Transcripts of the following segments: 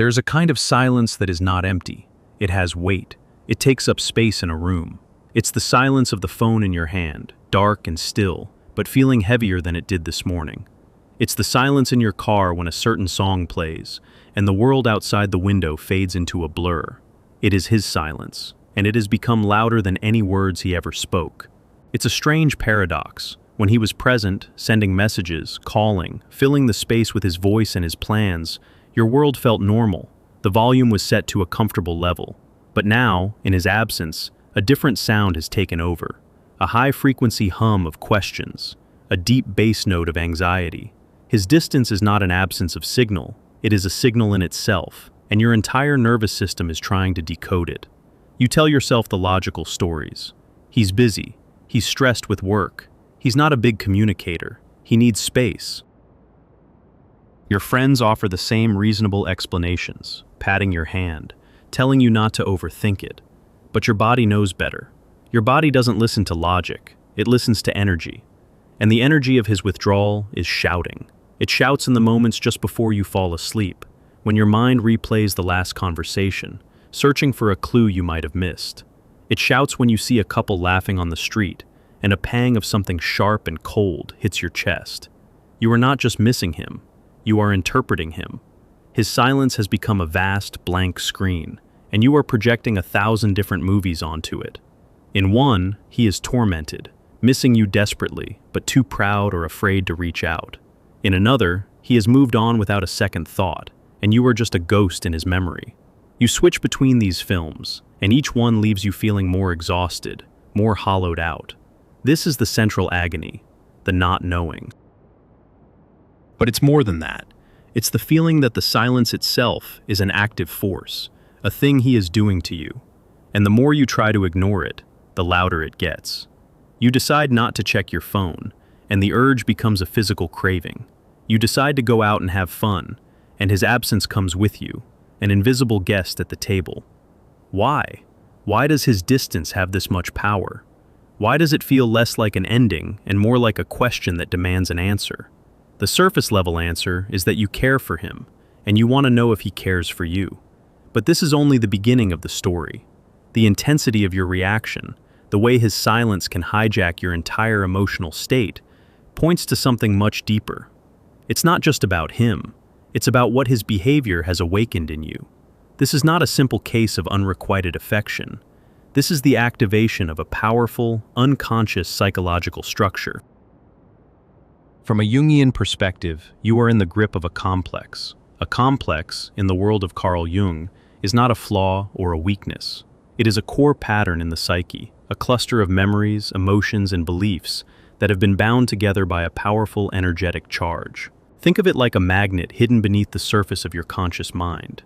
There is a kind of silence that is not empty. It has weight. It takes up space in a room. It's the silence of the phone in your hand, dark and still, but feeling heavier than it did this morning. It's the silence in your car when a certain song plays, and the world outside the window fades into a blur. It is his silence, and it has become louder than any words he ever spoke. It's a strange paradox. When he was present, sending messages, calling, filling the space with his voice and his plans, your world felt normal. The volume was set to a comfortable level. But now, in his absence, a different sound has taken over. A high-frequency hum of questions, a deep bass note of anxiety. His distance is not an absence of signal, it is a signal in itself, and your entire nervous system is trying to decode it. You tell yourself the logical stories. He's busy. He's stressed with work. He's not a big communicator. He needs space. Your friends offer the same reasonable explanations, patting your hand, telling you not to overthink it. But your body knows better. Your body doesn't listen to logic. It listens to energy. And the energy of his withdrawal is shouting. It shouts in the moments just before you fall asleep, when your mind replays the last conversation, searching for a clue you might have missed. It shouts when you see a couple laughing on the street, and a pang of something sharp and cold hits your chest. You are not just missing him, you are interpreting him. His silence has become a vast, blank screen, and you are projecting 1,000 different movies onto it. In one, he is tormented, missing you desperately, but too proud or afraid to reach out. In another, he has moved on without a second thought, and you are just a ghost in his memory. You switch between these films, and each one leaves you feeling more exhausted, more hollowed out. This is the central agony, the not knowing. But it's more than that. It's the feeling that the silence itself is an active force, a thing he is doing to you. And the more you try to ignore it, the louder it gets. You decide not to check your phone, and the urge becomes a physical craving. You decide to go out and have fun, and his absence comes with you, an invisible guest at the table. Why? Why does his distance have this much power? Why does it feel less like an ending and more like a question that demands an answer? The surface-level answer is that you care for him, and you want to know if he cares for you. But this is only the beginning of the story. The intensity of your reaction, the way his silence can hijack your entire emotional state, points to something much deeper. It's not just about him, it's about what his behavior has awakened in you. This is not a simple case of unrequited affection. This is the activation of a powerful, unconscious psychological structure. From a Jungian perspective, you are in the grip of a complex. A complex, in the world of Carl Jung, is not a flaw or a weakness. It is a core pattern in the psyche, a cluster of memories, emotions, and beliefs that have been bound together by a powerful energetic charge. Think of it like a magnet hidden beneath the surface of your conscious mind.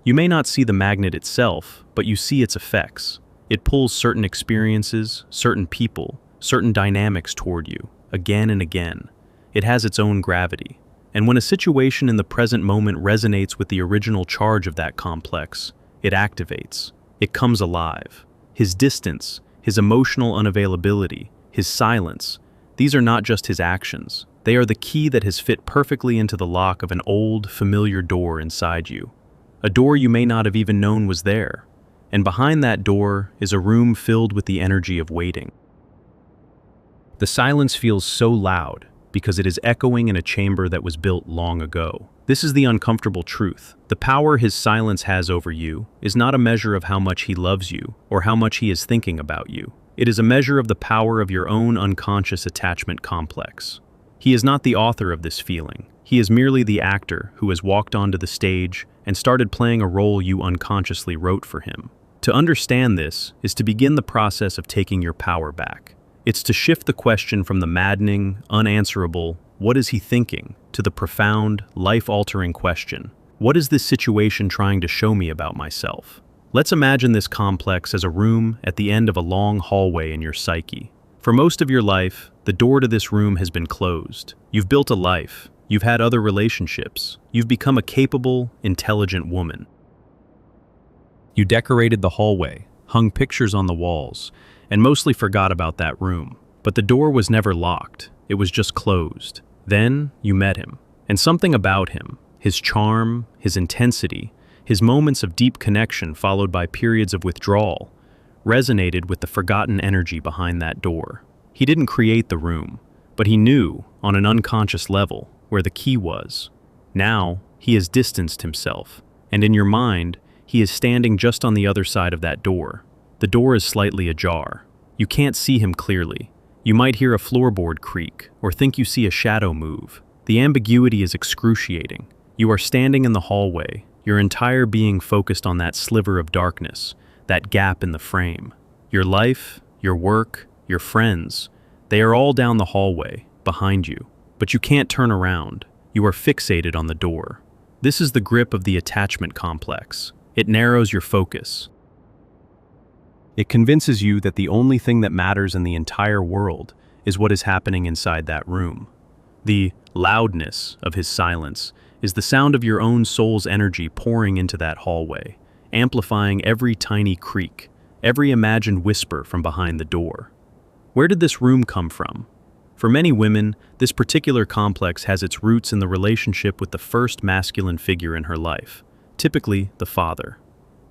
You may not see the magnet itself, but you see its effects. It pulls certain experiences, certain people, certain dynamics toward you, again and again. It has its own gravity. And when a situation in the present moment resonates with the original charge of that complex, it activates. It comes alive. His distance, his emotional unavailability, his silence, these are not just his actions. They are the key that has fit perfectly into the lock of an old, familiar door inside you. A door you may not have even known was there. And behind that door is a room filled with the energy of waiting. The silence feels so loud because it is echoing in a chamber that was built long ago. This is the uncomfortable truth. The power his silence has over you is not a measure of how much he loves you or how much he is thinking about you. It is a measure of the power of your own unconscious attachment complex. He is not the author of this feeling. He is merely the actor who has walked onto the stage and started playing a role you unconsciously wrote for him. To understand this is to begin the process of taking your power back. It's to shift the question from the maddening, unanswerable, "What is he thinking?" to the profound, life-altering question, "What is this situation trying to show me about myself?" Let's imagine this complex as a room at the end of a long hallway in your psyche. For most of your life, the door to this room has been closed. You've built a life. You've had other relationships. You've become a capable, intelligent woman. You decorated the hallway, hung pictures on the walls, and mostly forgot about that room. But the door was never locked. It was just closed. Then you met him. And something about him, his charm, his intensity, His moments of deep connection followed by periods of withdrawal resonated with the forgotten energy behind that door. He didn't create the room, but he knew, on an unconscious level, where the key was. Now, he has distanced himself, and in your mind, he is standing just on the other side of that door. The door is slightly ajar. You can't see him clearly. You might hear a floorboard creak, or think you see a shadow move. The ambiguity is excruciating. You are standing in the hallway, your entire being focused on that sliver of darkness, that gap in the frame. Your life, your work, your friends, they are all down the hallway, behind you. But you can't turn around. You are fixated on the door. This is the grip of the attachment complex. It narrows your focus. It convinces you that the only thing that matters in the entire world is what is happening inside that room. The loudness of his silence is the sound of your own soul's energy pouring into that hallway, amplifying every tiny creak, every imagined whisper from behind the door. Where did this room come from? For many women, this particular complex has its roots in the relationship with the first masculine figure in her life, typically the father.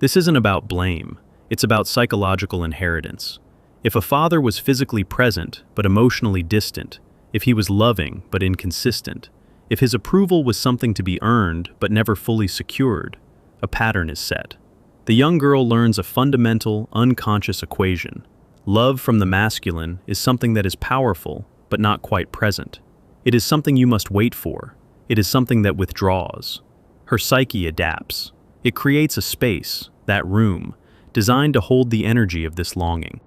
This isn't about blame, it's about psychological inheritance. If a father was physically present but emotionally distant, if he was loving but inconsistent, if his approval was something to be earned but never fully secured, a pattern is set. The young girl learns a fundamental, unconscious equation. Love from the masculine is something that is powerful but not quite present. It is something you must wait for. It is something that withdraws. Her psyche adapts. It creates a space, that room, designed to hold the energy of this longing.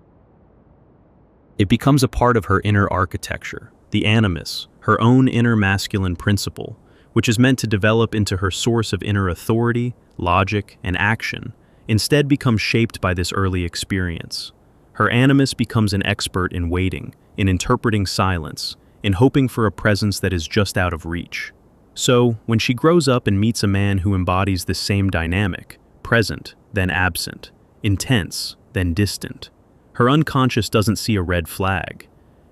It becomes a part of her inner architecture, the animus, her own inner masculine principle, which is meant to develop into her source of inner authority, logic, and action, instead becomes shaped by this early experience. Her animus becomes an expert in waiting, in interpreting silence, in hoping for a presence that is just out of reach. So, when she grows up and meets a man who embodies this same dynamic, present, then absent, intense, then distant, her unconscious doesn't see a red flag.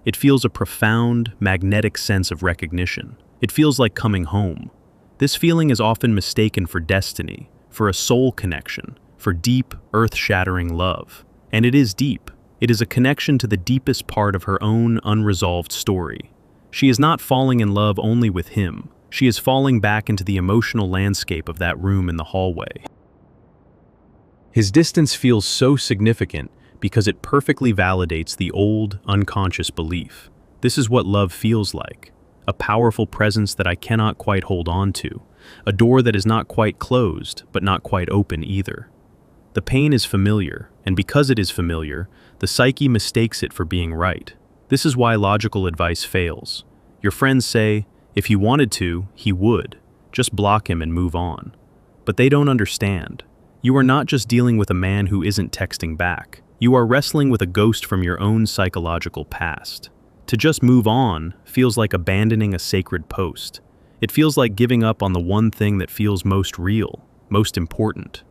It feels a profound, magnetic sense of recognition. It feels like coming home. This feeling is often mistaken for destiny, for a soul connection, for deep, earth-shattering love. And it is deep. It is a connection to the deepest part of her own unresolved story. She is not falling in love only with him. She is falling back into the emotional landscape of that room in the hallway. His distance feels so significant because it perfectly validates the old, unconscious belief. This is what love feels like. A powerful presence that I cannot quite hold on to. A door that is not quite closed, but not quite open either. The pain is familiar, and because it is familiar, the psyche mistakes it for being right. This is why logical advice fails. Your friends say, if he wanted to, he would. Just block him and move on. But they don't understand. You are not just dealing with a man who isn't texting back. You are wrestling with a ghost from your own psychological past. To just move on feels like abandoning a sacred post. It feels like giving up on the one thing that feels most real, most important.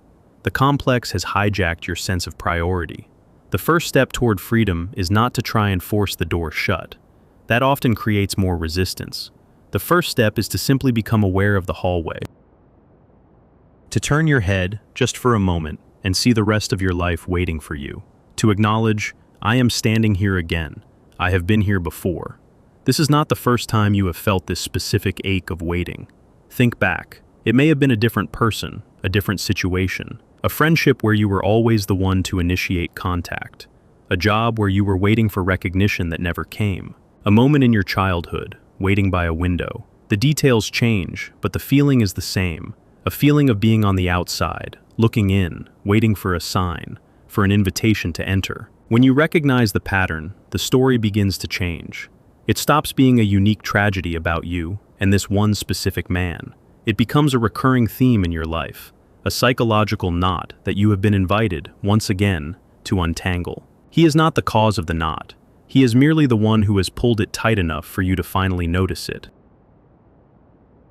The complex has hijacked your sense of priority. The first step toward freedom is not to try and force the door shut. That often creates more resistance. The first step is to simply become aware of the hallway. To turn your head, just for a moment, and see the rest of your life waiting for you. To acknowledge, I am standing here again. I have been here before. This is not the first time you have felt this specific ache of waiting. Think back. It may have been a different person, a different situation, a friendship where you were always the one to initiate contact, a job where you were waiting for recognition that never came, a moment in your childhood, waiting by a window. The details change, but the feeling is the same, a feeling of being on the outside, looking in, waiting for a sign, for an invitation to enter. When you recognize the pattern, the story begins to change. It stops being a unique tragedy about you and this one specific man. It becomes a recurring theme in your life, a psychological knot that you have been invited, once again, to untangle. He is not the cause of the knot. He is merely the one who has pulled it tight enough for you to finally notice it.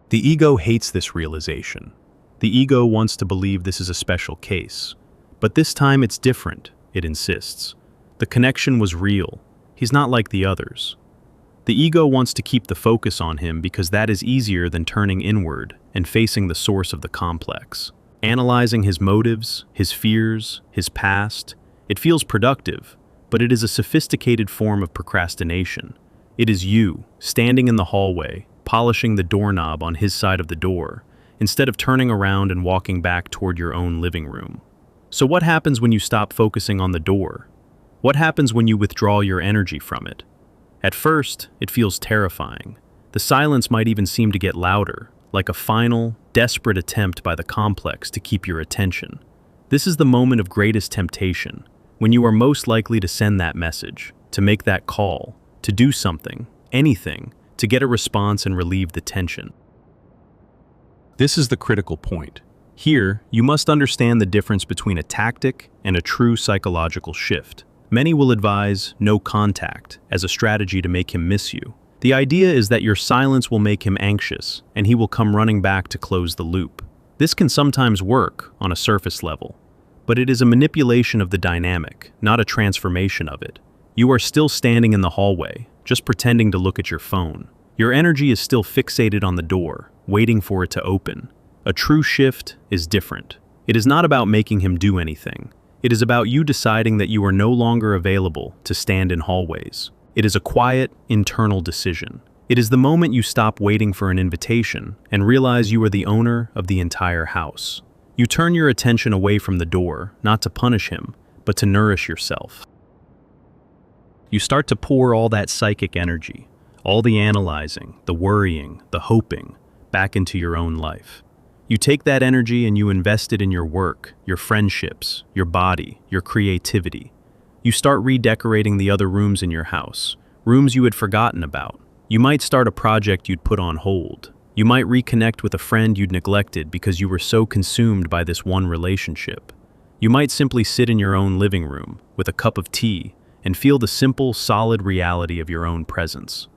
The ego hates this realization. The ego wants to believe this is a special case. But this time it's different, it insists. The connection was real. He's not like the others. The ego wants to keep the focus on him because that is easier than turning inward and facing the source of the complex. Analyzing his motives, his fears, his past, it feels productive, but it is a sophisticated form of procrastination. It is you, standing in the hallway, polishing the doorknob on his side of the door, instead of turning around and walking back toward your own living room. So what happens when you stop focusing on the door? What happens when you withdraw your energy from it? At first, it feels terrifying. The silence might even seem to get louder, like a final, desperate attempt by the complex to keep your attention. This is the moment of greatest temptation, when you are most likely to send that message, to make that call, to do something, anything, to get a response and relieve the tension. This is the critical point. Here, you must understand the difference between a tactic and a true psychological shift. Many will advise no contact as a strategy to make him miss you. The idea is that your silence will make him anxious, and he will come running back to close the loop. This can sometimes work on a surface level, but it is a manipulation of the dynamic, not a transformation of it. You are still standing in the hallway, just pretending to look at your phone. Your energy is still fixated on the door, waiting for it to open. A true shift is different. It is not about making him do anything. It is about you deciding that you are no longer available to stand in hallways. It is a quiet, internal decision. It is the moment you stop waiting for an invitation and realize you are the owner of the entire house. You turn your attention away from the door, not to punish him, but to nourish yourself. You start to pour all that psychic energy, all the analyzing, the worrying, the hoping, back into your own life. You take that energy and you invest it in your work, your friendships, your body, your creativity. You start redecorating the other rooms in your house, rooms you had forgotten about. You might start a project you'd put on hold. You might reconnect with a friend you'd neglected because you were so consumed by this one relationship. You might simply sit in your own living room with a cup of tea and feel the simple, solid reality of your own presence.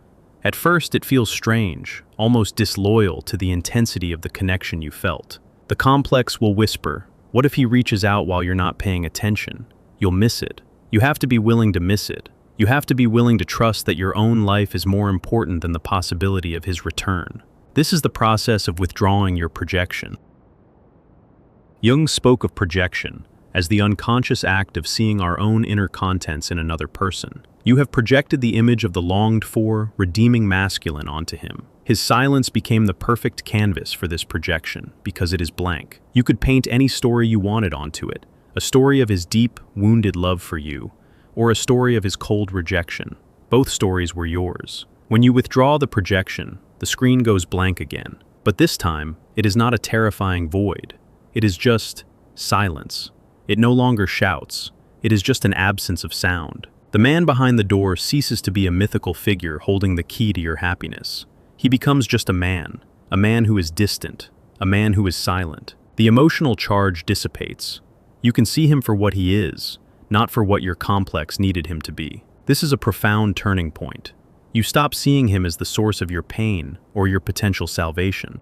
At first, it feels strange, almost disloyal to the intensity of the connection you felt. The complex will whisper, "What if he reaches out while you're not paying attention? You'll miss it." You have to be willing to miss it. You have to be willing to trust that your own life is more important than the possibility of his return. This is the process of withdrawing your projection. Jung spoke of projection as the unconscious act of seeing our own inner contents in another person. You have projected the image of the longed-for, redeeming masculine onto him. His silence became the perfect canvas for this projection because it is blank. You could paint any story you wanted onto it, a story of his deep, wounded love for you, or a story of his cold rejection. Both stories were yours. When you withdraw the projection, the screen goes blank again. But this time, it is not a terrifying void. It is just silence. It no longer shouts. It is just an absence of sound. The man behind the door ceases to be a mythical figure holding the key to your happiness. He becomes just a man who is distant, a man who is silent. The emotional charge dissipates. You can see him for what he is, not for what your complex needed him to be. This is a profound turning point. You stop seeing him as the source of your pain or your potential salvation.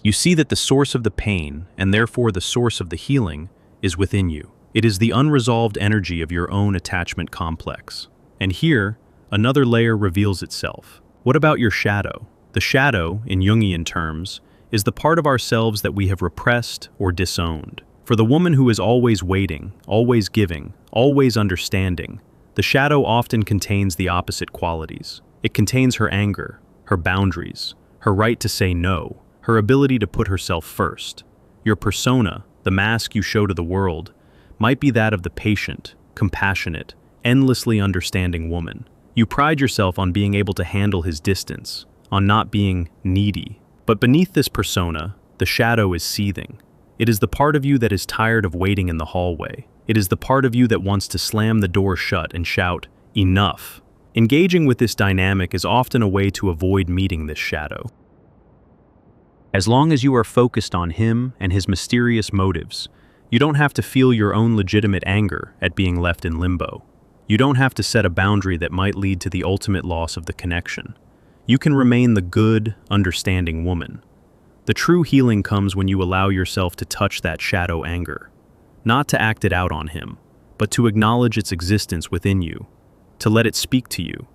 You see that the source of the pain, and therefore the source of the healing, is within you. It is the unresolved energy of your own attachment complex. And here, another layer reveals itself. What about your shadow? The shadow, in Jungian terms, is the part of ourselves that we have repressed or disowned. For the woman who is always waiting, always giving, always understanding, the shadow often contains the opposite qualities. It contains her anger, her boundaries, her right to say no, her ability to put herself first. Your persona, the mask you show to the world, might be that of the patient, compassionate, endlessly understanding woman. You pride yourself on being able to handle his distance, on not being needy. But beneath this persona, the shadow is seething. It is the part of you that is tired of waiting in the hallway. It is the part of you that wants to slam the door shut and shout, "Enough." Engaging with this dynamic is often a way to avoid meeting this shadow. As long as you are focused on him and his mysterious motives, you don't have to feel your own legitimate anger at being left in limbo. You don't have to set a boundary that might lead to the ultimate loss of the connection. You can remain the good, understanding woman. The true healing comes when you allow yourself to touch that shadow anger, not to act it out on him, but to acknowledge its existence within you, to let it speak to you.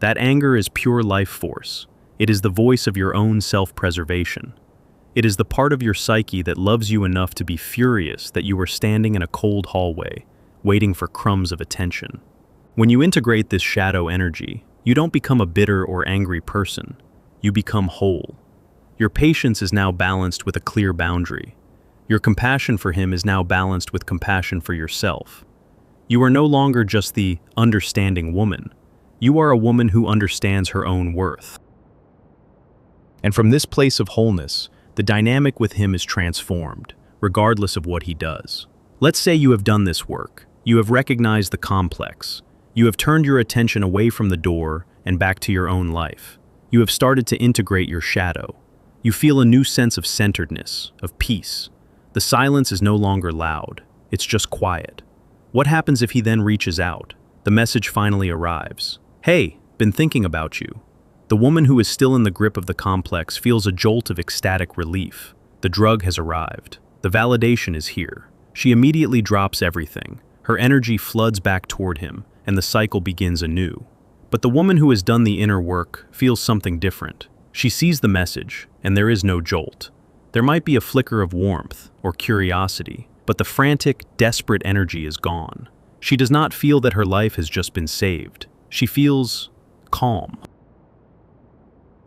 That anger is pure life force. It is the voice of your own self-preservation. It is the part of your psyche that loves you enough to be furious that you are standing in a cold hallway, waiting for crumbs of attention. When you integrate this shadow energy, you don't become a bitter or angry person. You become whole. Your patience is now balanced with a clear boundary. Your compassion for him is now balanced with compassion for yourself. You are no longer just the understanding woman. You are a woman who understands her own worth. And from this place of wholeness, the dynamic with him is transformed, regardless of what he does. Let's say you have done this work. You have recognized the complex. You have turned your attention away from the door and back to your own life. You have started to integrate your shadow. You feel a new sense of centeredness, of peace. The silence is no longer loud. It's just quiet. What happens if he then reaches out? The message finally arrives. Hey, been thinking about you. The woman who is still in the grip of the complex feels a jolt of ecstatic relief. The drug has arrived. The validation is here. She immediately drops everything. Her energy floods back toward him, and the cycle begins anew. But the woman who has done the inner work feels something different. She sees the message, and there is no jolt. There might be a flicker of warmth or curiosity, but the frantic, desperate energy is gone. She does not feel that her life has just been saved. She feels calm.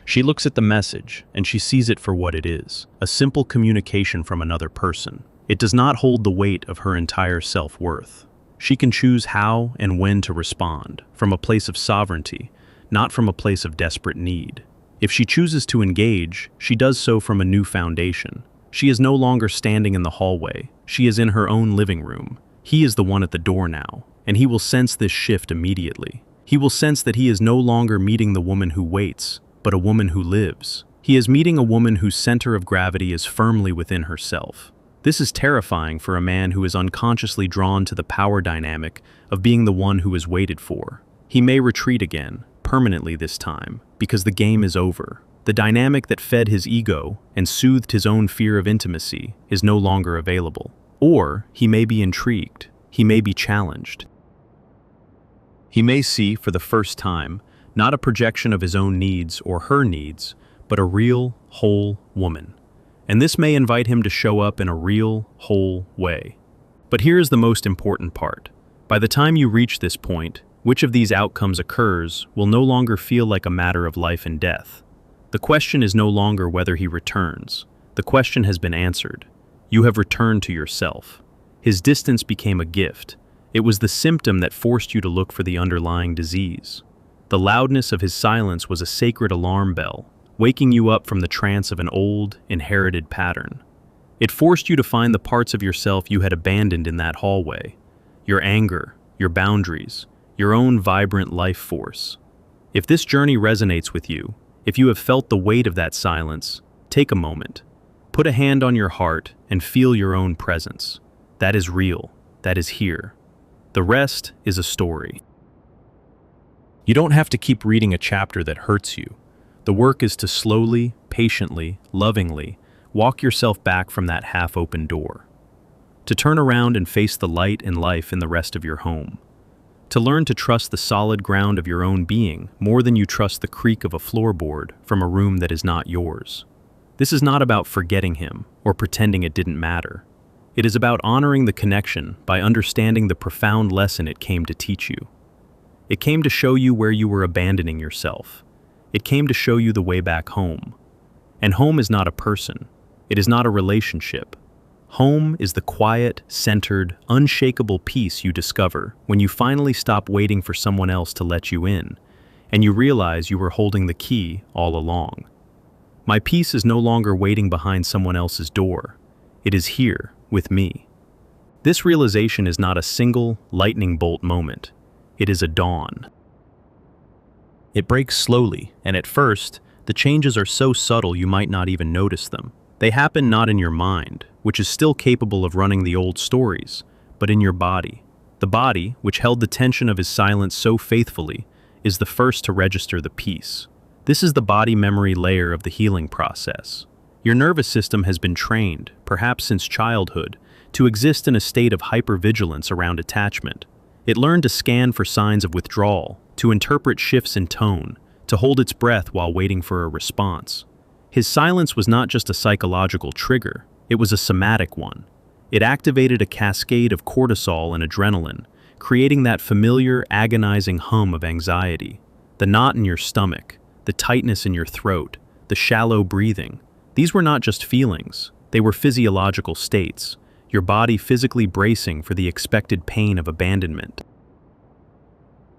She looks at the message, and she sees it for what it is, a simple communication from another person. It does not hold the weight of her entire self-worth. She can choose how and when to respond, from a place of sovereignty, not from a place of desperate need. If she chooses to engage, she does so from a new foundation. She is no longer standing in the hallway. She is in her own living room. He is the one at the door now, and he will sense this shift immediately. He will sense that he is no longer meeting the woman who waits, but a woman who lives. He is meeting a woman whose center of gravity is firmly within herself. This is terrifying for a man who is unconsciously drawn to the power dynamic of being the one who is waited for. He may retreat again, permanently this time, because the game is over. The dynamic that fed his ego and soothed his own fear of intimacy is no longer available. Or he may be intrigued. He may be challenged. He may see, for the first time, not a projection of his own needs or her needs, but a real, whole woman. And this may invite him to show up in a real, whole way. But here's the most important part. By the time you reach this point, which of these outcomes occurs will no longer feel like a matter of life and death. The question is no longer whether he returns. The question has been answered. You have returned to yourself. His distance became a gift. It was the symptom that forced you to look for the underlying disease. The loudness of his silence was a sacred alarm bell, waking you up from the trance of an old, inherited pattern. It forced you to find the parts of yourself you had abandoned in that hallway. Your anger, your boundaries, your own vibrant life force. If this journey resonates with you, if you have felt the weight of that silence, take a moment. Put a hand on your heart and feel your own presence. That is real. That is here. The rest is a story. You don't have to keep reading a chapter that hurts you. The work is to slowly, patiently, lovingly walk yourself back from that half-open door. To turn around and face the light and life in the rest of your home. To learn to trust the solid ground of your own being more than you trust the creak of a floorboard from a room that is not yours. This is not about forgetting him or pretending it didn't matter. It is about honoring the connection by understanding the profound lesson it came to teach you. It came to show you where you were abandoning yourself. It came to show you the way back home. And home is not a person. It is not a relationship. Home is the quiet, centered, unshakable peace you discover when you finally stop waiting for someone else to let you in, and you realize you were holding the key all along. My peace is no longer waiting behind someone else's door. It is here, with me. This realization is not a single, lightning bolt moment. It is a dawn. It breaks slowly, and at first, the changes are so subtle you might not even notice them. They happen not in your mind, which is still capable of running the old stories, but in your body. The body, which held the tension of his silence so faithfully, is the first to register the peace. This is the body memory layer of the healing process. Your nervous system has been trained, perhaps since childhood, to exist in a state of hypervigilance around attachment. It learned to scan for signs of withdrawal, to interpret shifts in tone, to hold its breath while waiting for a response. His silence was not just a psychological trigger, it was a somatic one. It activated a cascade of cortisol and adrenaline, creating that familiar, agonizing hum of anxiety. The knot in your stomach, the tightness in your throat, the shallow breathing. These were not just feelings, they were physiological states, your body physically bracing for the expected pain of abandonment.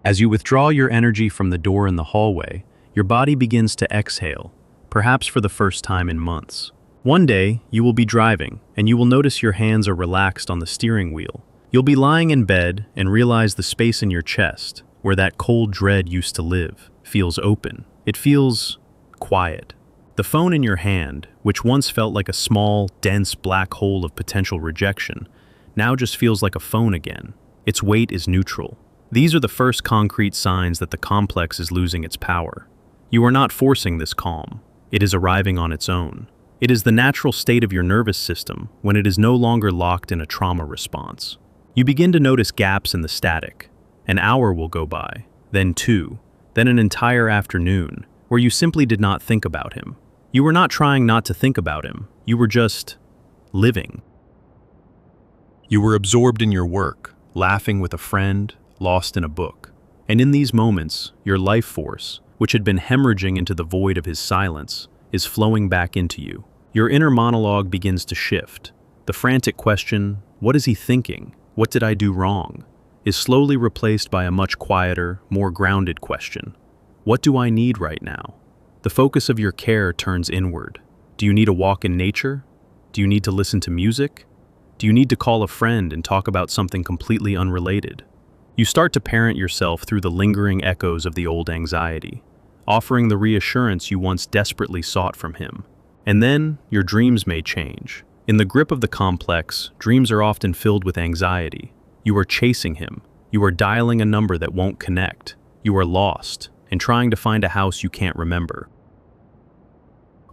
As you withdraw your energy from the door in the hallway, your body begins to exhale, perhaps for the first time in months. One day, you will be driving, and you will notice your hands are relaxed on the steering wheel. You'll be lying in bed and realize the space in your chest, where that cold dread used to live, feels open. It feels quiet. The phone in your hand, which once felt like a small, dense black hole of potential rejection, now just feels like a phone again. Its weight is neutral. These are the first concrete signs that the complex is losing its power. You are not forcing this calm. It is arriving on its own. It is the natural state of your nervous system when it is no longer locked in a trauma response. You begin to notice gaps in the static. An hour will go by, then 2, then an entire afternoon, where you simply did not think about him. You were not trying not to think about him, you were just living. You were absorbed in your work, laughing with a friend, lost in a book. And in these moments, your life force, which had been hemorrhaging into the void of his silence, is flowing back into you. Your inner monologue begins to shift. The frantic question, "What is he thinking? What did I do wrong?" is slowly replaced by a much quieter, more grounded question. "What do I need right now?" The focus of your care turns inward. Do you need a walk in nature? Do you need to listen to music? Do you need to call a friend and talk about something completely unrelated? You start to parent yourself through the lingering echoes of the old anxiety, offering the reassurance you once desperately sought from him. And then, your dreams may change. In the grip of the complex, dreams are often filled with anxiety. You are chasing him. You are dialing a number that won't connect. You are lost, and trying to find a house you can't remember.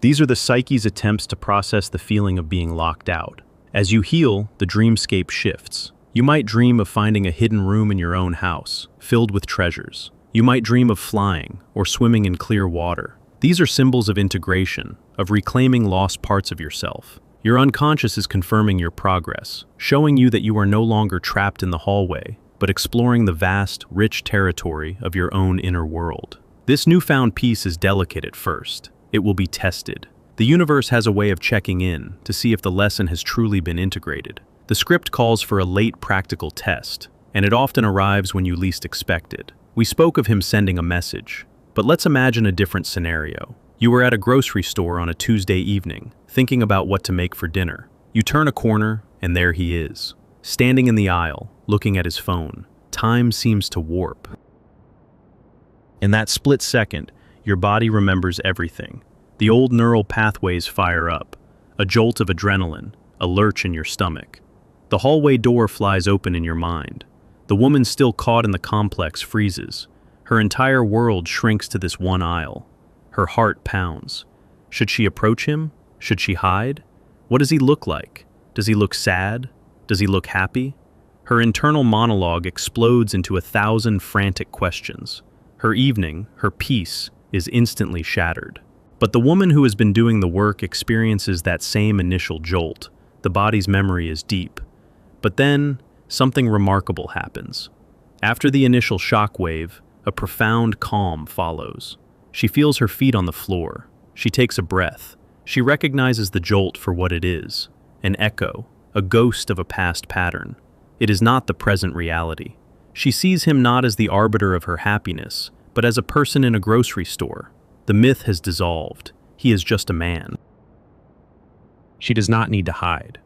These are the psyche's attempts to process the feeling of being locked out. As you heal, the dreamscape shifts. You might dream of finding a hidden room in your own house, filled with treasures. You might dream of flying or swimming in clear water. These are symbols of integration, of reclaiming lost parts of yourself. Your unconscious is confirming your progress, showing you that you are no longer trapped in the hallway, but exploring the vast, rich territory of your own inner world. This newfound peace is delicate at first. It will be tested. The universe has a way of checking in to see if the lesson has truly been integrated. The script calls for a late practical test, and it often arrives when you least expect it. We spoke of him sending a message, but let's imagine a different scenario. You were at a grocery store on a Tuesday evening, thinking about what to make for dinner. You turn a corner, and there he is, standing in the aisle, looking at his phone. Time seems to warp. In that split second, your body remembers everything. The old neural pathways fire up, a jolt of adrenaline, a lurch in your stomach. The hallway door flies open in your mind. The woman still caught in the complex freezes. Her entire world shrinks to this one aisle. Her heart pounds. Should she approach him? Should she hide? What does he look like? Does he look sad? Does he look happy? Her internal monologue explodes into 1,000 frantic questions. Her evening, her peace, is instantly shattered. But the woman who has been doing the work experiences that same initial jolt. The body's memory is deep. But then, something remarkable happens. After the initial shockwave, a profound calm follows. She feels her feet on the floor. She takes a breath. She recognizes the jolt for what it is, an echo, a ghost of a past pattern. It is not the present reality. She sees him not as the arbiter of her happiness, but as a person in a grocery store. The myth has dissolved. He is just a man. She does not need to hide.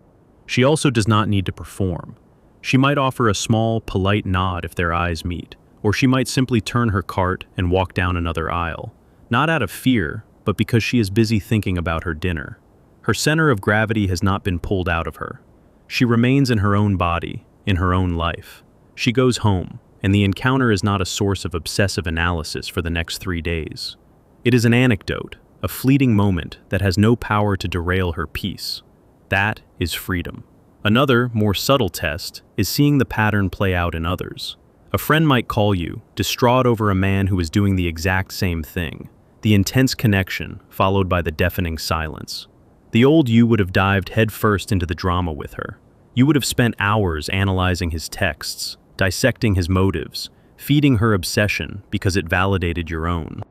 She also does not need to perform. She might offer a small, polite nod if their eyes meet, or she might simply turn her cart and walk down another aisle, not out of fear, but because she is busy thinking about her dinner. Her center of gravity has not been pulled out of her. She remains in her own body, in her own life. She goes home, and the encounter is not a source of obsessive analysis for the next 3 days. It is an anecdote, a fleeting moment that has no power to derail her peace. That is freedom. Another, more subtle test is seeing the pattern play out in others. A friend might call you, distraught over a man who is doing the exact same thing. the intense connection followed by the deafening silence. The old you would have dived headfirst into the drama with her. You would have spent hours analyzing his texts, dissecting his motives, feeding her obsession because it validated your own.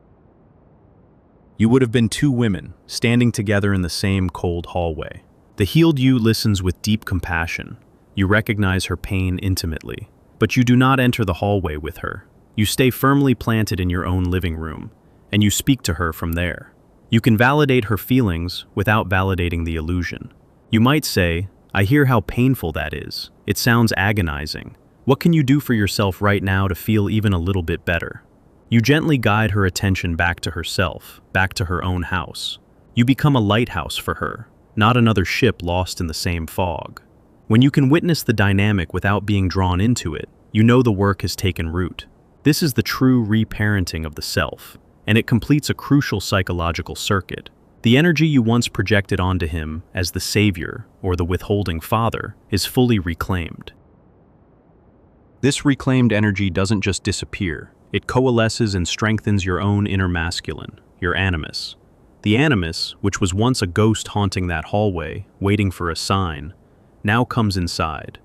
You would have been two women, standing together in the same cold hallway. The healed you listens with deep compassion. You recognize her pain intimately. But you do not enter the hallway with her. You stay firmly planted in your own living room, and you speak to her from there. You can validate her feelings without validating the illusion. You might say, "I hear how painful that is. It sounds agonizing. What can you do for yourself right now to feel even a little bit better?" You gently guide her attention back to herself, back to her own house. You become a lighthouse for her, not another ship lost in the same fog. When you can witness the dynamic without being drawn into it, you know the work has taken root. This is the true reparenting of the self, and it completes a crucial psychological circuit. The energy you once projected onto him as the savior or the withholding father is fully reclaimed. This reclaimed energy doesn't just disappear. It coalesces and strengthens your own inner masculine, your animus. The animus, which was once a ghost haunting that hallway, waiting for a sign, now comes inside.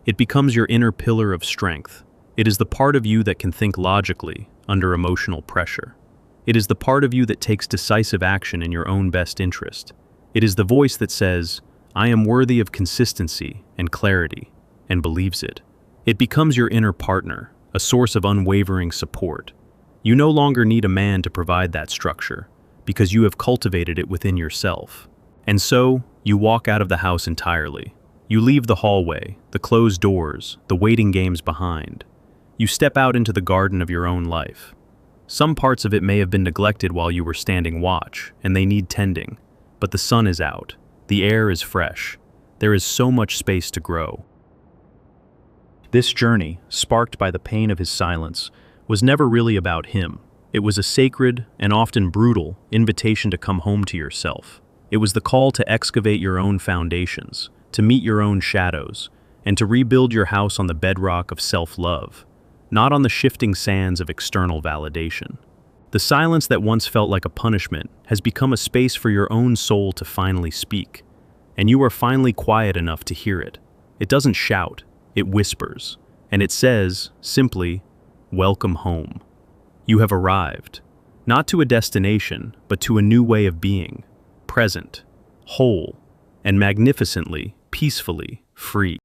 It becomes your inner pillar of strength. It is the part of you that can think logically under emotional pressure. It is the part of you that takes decisive action in your own best interest. It is the voice that says, "I am worthy of consistency and clarity," and believes it. It becomes your inner partner, a source of unwavering support. You no longer need a man to provide that structure, because you have cultivated it within yourself. And so, you walk out of the house entirely. You leave the hallway, the closed doors, the waiting games behind. You step out into the garden of your own life. Some parts of it may have been neglected while you were standing watch, and they need tending. But the sun is out. The air is fresh. There is so much space to grow. This journey, sparked by the pain of his silence, was never really about him. It was a sacred, and often brutal, invitation to come home to yourself. It was the call to excavate your own foundations, to meet your own shadows, and to rebuild your house on the bedrock of self-love, not on the shifting sands of external validation. The silence that once felt like a punishment has become a space for your own soul to finally speak, and you are finally quiet enough to hear it. It doesn't shout. It whispers, and it says, simply, "Welcome home." You have arrived, not to a destination, but to a new way of being, present, whole, and magnificently, peacefully free.